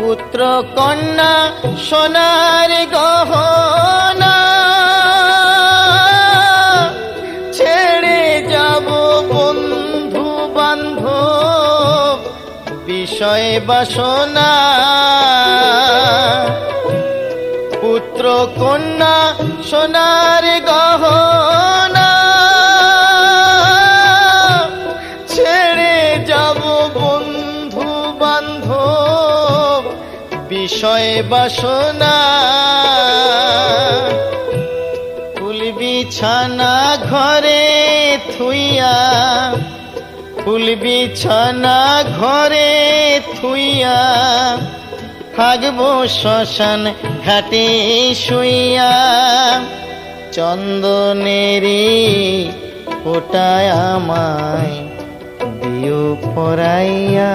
পুত্র কন্যা সোনার গহনা ছেড়ে যাব বন্ধু বান্ধব বিষয় বাসনা। পুত্র কন্যা সোনার গহনা ছেড়ে যাব বন্ধু বান্ধব বিষয় বাসনা। ফুল বিছানা ঘরে থুইয়া, ফুল বিছানা ঘরে থুইয়া থাকবো শ্মশান ঘাটে শুইয়া। চন্দনেরি ফোঁটায় আমায় দিও পরাইয়া।